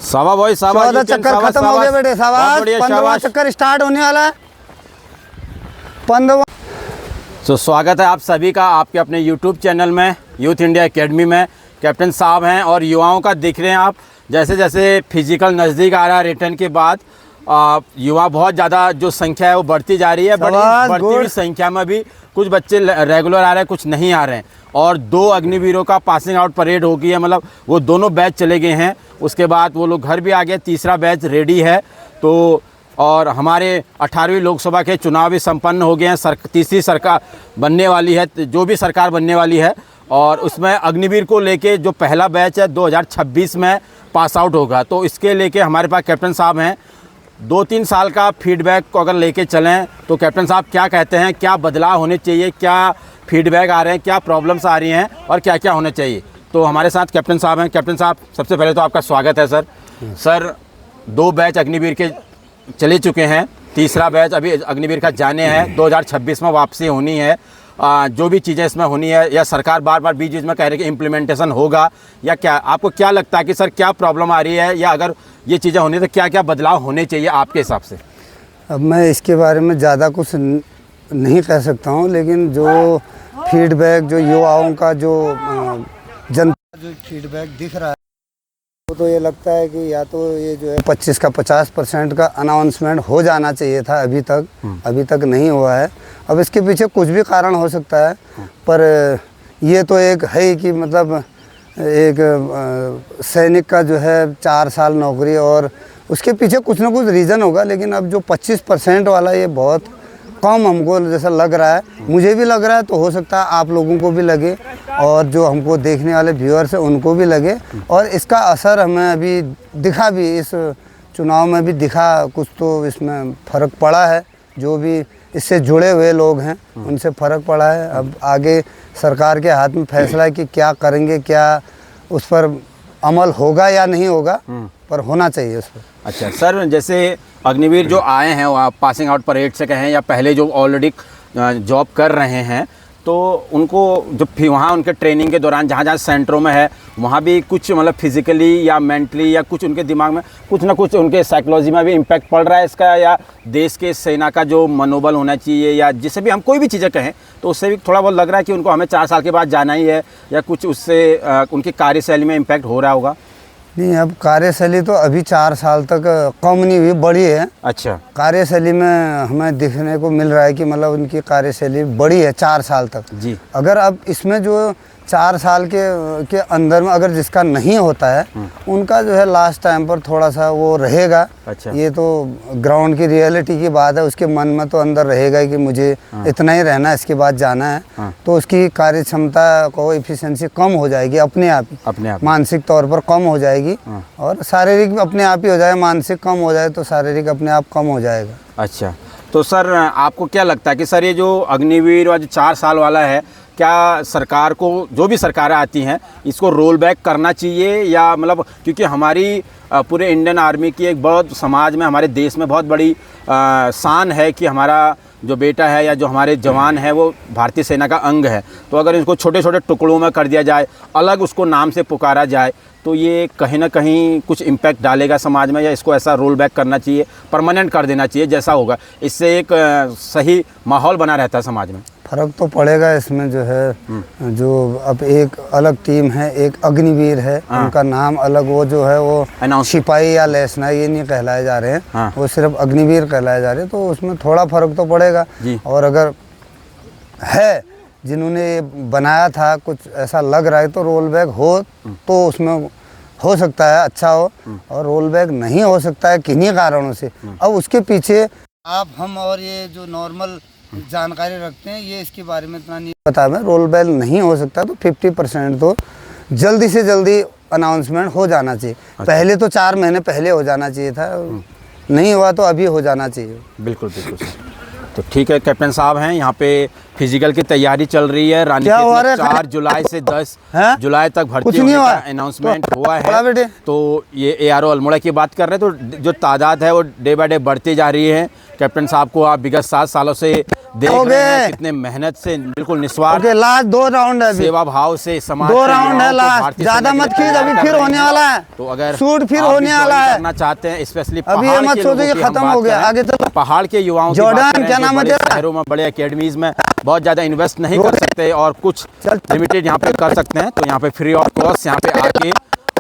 शाबाश 14 चक्कर खत्म हो गए बेटे, शाबाश। 15वां चक्कर स्टार्ट होने वाला है। 15वां। तो स्वागत है आप सभी का आपके अपने YouTube चैनल में, यूथ इंडिया एकेडमी में। कैप्टन साहब हैं और युवाओं का देख रहे हैं आप, जैसे जैसे फिजिकल नज़दीक आ रहा है रिटर्न के बाद, युवा बहुत ज़्यादा जो संख्या है वो बढ़ती जा रही है। बढ़ती हुई संख्या में भी कुछ बच्चे रेगुलर आ रहे हैं, कुछ नहीं आ रहे हैं। और 2 अग्निवीरों का पासिंग आउट परेड हो गई है, मतलब वो दोनों बैच चले गए हैं। उसके बाद वो लोग घर भी आ गए, तीसरा बैच रेडी है। तो और हमारे 18वीं लोकसभा के चुनाव भी संपन्न हो गए हैं। तीसरी सरकार बनने वाली है, जो भी सरकार बनने वाली है, और उसमें अग्निवीर को लेके जो पहला बैच है 2026 में पास आउट होगा। तो इसके लेके हमारे पास कैप्टन साहब हैं। 2-3 साल का फीडबैक को अगर लेके चलें तो कैप्टन साहब क्या कहते हैं, क्या बदलाव होने चाहिए, क्या फीडबैक आ रहे हैं, क्या प्रॉब्लम्स आ रही हैं और क्या क्या होना चाहिए। तो हमारे साथ कैप्टन साहब हैं। कैप्टन साहब, सबसे पहले तो आपका स्वागत है सर। सर, 2 बैच अग्निवीर के चले चुके हैं, तीसरा बैच अभी अग्निवीर का जाने हैं। 2026 में वापसी होनी है। जो भी चीज़ें इसमें होनी है, या सरकार बार बार बीच बीच में कह रही है कि इम्प्लीमेंटेशन होगा, या क्या आपको क्या लगता है कि सर क्या प्रॉब्लम आ रही है, या अगर ये चीज़ें होनी तो क्या क्या बदलाव होने चाहिए आपके हिसाब से। अब मैं इसके बारे में ज़्यादा कुछ नहीं कह सकता हूँ, लेकिन जो फीडबैक, जो युवाओं का जो जनता जो फीडबैक दिख रहा है, तो ये लगता है कि या तो ये जो है 25 का 50% का अनाउंसमेंट हो जाना चाहिए था। अभी तक नहीं हुआ है। अब इसके पीछे कुछ भी कारण हो सकता है, पर ये तो एक है ही कि मतलब एक सैनिक का जो है 4 साल नौकरी, और उसके पीछे कुछ ना कुछ रीज़न होगा। लेकिन अब जो 25% वाला, ये बहुत कम हमको जैसा लग रहा है। मुझे भी लग रहा है, तो हो सकता है आप लोगों को भी लगे, और जो हमको देखने वाले व्यूअर्स हैं उनको भी लगे। और इसका असर हमें अभी दिखा भी, इस चुनाव में भी दिखा। कुछ तो इसमें फ़र्क पड़ा है, जो भी इससे जुड़े हुए लोग हैं उनसे फ़र्क पड़ा है। अब आगे सरकार के हाथ में फैसला है कि क्या करेंगे, क्या उस पर अमल होगा या नहीं होगा, पर होना चाहिए उस पर। अच्छा सर, जैसे अग्निवीर जो आए हैं वो पासिंग आउट परेड से कहें, या पहले जो ऑलरेडी जॉब कर रहे हैं, तो उनको जो फिर वहाँ उनके ट्रेनिंग के दौरान जहाँ जहाँ सेंटरों में है, वहाँ भी कुछ मतलब फिजिकली या मेंटली या कुछ उनके दिमाग में कुछ ना कुछ उनके साइकोलॉजी में भी इम्पैक्ट पड़ रहा है इसका, या देश के सेना का जो मनोबल होना चाहिए, या जिसे भी हम कोई भी चीज़ें कहें, तो उससे भी थोड़ा बहुत लग रहा है कि उनको हमें 4 साल के बाद जाना ही है, या कुछ उससे उनकी कार्यशैली में इम्पैक्ट हो रहा होगा। नहीं, अब कार्यशैली तो अभी 4 साल तक कम नहीं हुई, बड़ी है। अच्छा, कार्यशैली में हमें देखने को मिल रहा है कि मतलब उनकी कार्यशैली बड़ी है 4 साल तक जी। अगर अब इसमें जो 4 साल के अंदर में अगर जिसका नहीं होता है, उनका जो है लास्ट टाइम पर थोड़ा सा वो रहेगा। अच्छा, ये तो ग्राउंड की रियलिटी की बात है। उसके मन में तो अंदर रहेगा ही कि मुझे इतना ही रहना है, इसके बाद जाना है। तो उसकी कार्य क्षमता को एफिशिएंसी कम हो जाएगी अपने आप, मानसिक तौर पर कम हो जाएगी, और शारीरिक अपने आप ही हो जाए। मानसिक कम हो जाए तो शारीरिक अपने आप कम हो जाएगा। अच्छा, तो सर आपको क्या लगता है कि सर ये जो अग्निवीर और जो 4 साल वाला है, क्या सरकार को, जो भी सरकारें आती हैं, इसको रोल बैक करना चाहिए, या मतलब क्योंकि हमारी पूरे इंडियन आर्मी की एक बहुत समाज में, हमारे देश में बहुत बड़ी शान है कि हमारा जो बेटा है या जो हमारे जवान है वो भारतीय सेना का अंग है। तो अगर इसको छोटे छोटे टुकड़ों में कर दिया जाए, अलग उसको नाम से पुकारा जाए, तो ये कहीं ना कहीं कुछ इम्पैक्ट डालेगा समाज में, या इसको ऐसा रोल बैक करना चाहिए, परमानेंट कर देना चाहिए, जैसा होगा इससे एक सही माहौल बना रहता है समाज में। फ़र्क तो पड़ेगा इसमें जो है। जो अब एक अलग टीम है, एक अग्निवीर है, उनका नाम अलग, वो जो है वो सिपाही या लेसना ये नहीं कहलाए जा रहे हैं, वो सिर्फ अग्निवीर कहलाए जा रहे हैं। तो उसमें थोड़ा फ़र्क तो पड़ेगा। और अगर है जिन्होंने बनाया था, कुछ ऐसा लग रहा है, तो रोल बैक हो तो उसमें हो सकता है अच्छा हो, और रोल बैक नहीं हो सकता है किन्हीं कारणों से। अब उसके पीछे आप, हम और ये जो नॉर्मल जानकारी रखते हैं, ये इसके बारे में इतना नहीं पता। मैं रोल बैक नहीं हो सकता, तो 50% तो जल्दी से जल्दी अनाउंसमेंट हो जाना चाहिए। अच्छा। पहले तो 4 महीने पहले हो जाना चाहिए था, नहीं हुआ तो अभी हो जाना चाहिए। बिल्कुल बिल्कुल। तो ठीक है, कैप्टन साहब हैं यहाँ पे, फिजिकल की तैयारी चल रही है। रानीखेत में 4 जुलाई से 10 जुलाई तक भर्ती होने का अनाउंसमेंट हुआ है। तो ये ARO अल्मोड़ा की बात कर रहे हैं, तो जो तादाद है वो डे बाय डे बढ़ती जा रही है। कैप्टन साहब को आप विगत 7 सालों से देख हो रहे हैं गए। कितने मेहनत से बिल्कुल निस्वार्थ ओके, लास्ट 2 राउंड है अभी। सेवा भाव से समाज 2 के राउंड है युवाओं को लास्ट, भारतीय ज्यादा सेना मत के लिए खींच, अभी तैयार फिर कर होने रहे वाला हैं। है। तो अगर शूट फिर आप भी होने वाला join है। करना चाहते हैं, स्पेशली अभी ये पहाड़ मत के सोचो लोगों कि की हम खत्म बात हो गया, करें, आगे चलो। पहाड़ के युवाओं की जॉर्डन, बात करें क्या जो नाम है बड़े तेरा? शहरों में बड़े एकेडमीज में बहुत ज़्यादा इन्वेस्ट नहीं कर सकते और कुछ चल। लिमिटेड यहाँ पे कर सकते हैं, तो यहाँ पे फ्री ऑफ कॉस्ट यहाँ पे आके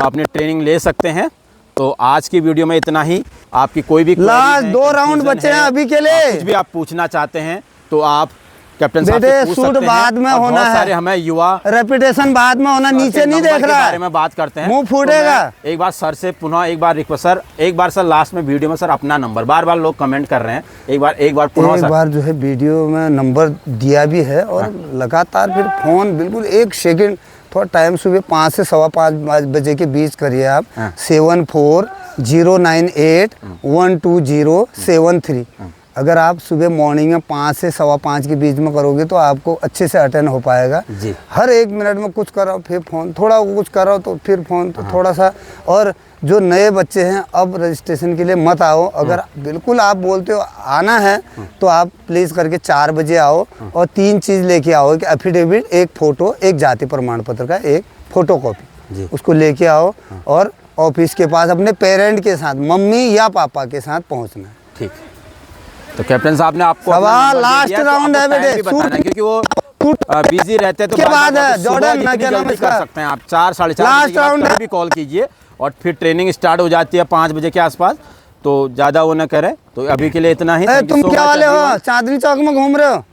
अपनी ट्रेनिंग ले सकते हैं। तो आज की वीडियो में इतना ही। आपकी कोई भी लास्ट 2 राउंड बचे हैं अभी के लिए। कुछ भी आप पूछना चाहते हैं तो आप कैप्टन साहब बेटे, से पूछ शूट सकते हैं। बाद में और होना बहुत है। सारे हमें युवा रेपुटेशन बाद में होना, नीचे नहीं नंबर देख के रहा बारे है, में बात करते हैं। मुंह फूटेगा। तो मैं एक बार सर से पुनः एक बार रिक्वेस्ट, सर एक बार सर लास्ट में वीडियो में सर अपना नंबर, बार बार लोग कमेंट कर रहे हैं, एक बार पुनः एक सर। बार जो है वीडियो में नंबर दिया भी है और लगातार फिर फोन बिल्कुल 1 सेकंड, थोड़ा टाइम सुबह 5 से 5:15 बजे के बीच करिए आप। 7409812073। अगर आप सुबह मॉर्निंग में 5 से 5:15 के बीच में करोगे तो आपको अच्छे से अटेंड हो पाएगा जी। हर 1 मिनट में कुछ करो फिर फ़ोन, थोड़ा कुछ करो तो फिर फ़ोन, तो थोड़ा सा। और जो नए बच्चे हैं अब रजिस्ट्रेशन के लिए मत आओ, अगर बिल्कुल आप बोलते हो आना है तो आप प्लीज़ करके 4 बजे आओ और 3 चीज़ लेके आओ कि एफिडेविट, 1 फ़ोटो, 1 जाति प्रमाण पत्र का 1 फोटो कॉपी, उसको लेके आओ और ऑफिस के पास अपने पेरेंट के साथ, मम्मी या पापा के साथ पहुंचना है। ठीक। तो कैप्टन साहब ने आपको सवाल अपना नंबर दे लास्ट दिया, तो राउंड आपको है बेटे, टाइम भी बताना है, क्योंकि वो बिजी रहते हैं तो के बाद है, सुबह जॉर्डन, जितनी क्या नाम है जल्दी कर इसका? सकते हैं आप 4 साढ़े 4 लास्ट बजे के बाद राउंड कभी है। भी कॉल कीजिए और फिर ट्रेनिंग स्टार्ट हो जाती है 5 बजे के आसपास, तो ज़्यादा वो न करे। तो अभी के लिए इतना ही। तुम क्या वाले हो, चांदनी चौक में घूम रहे हो?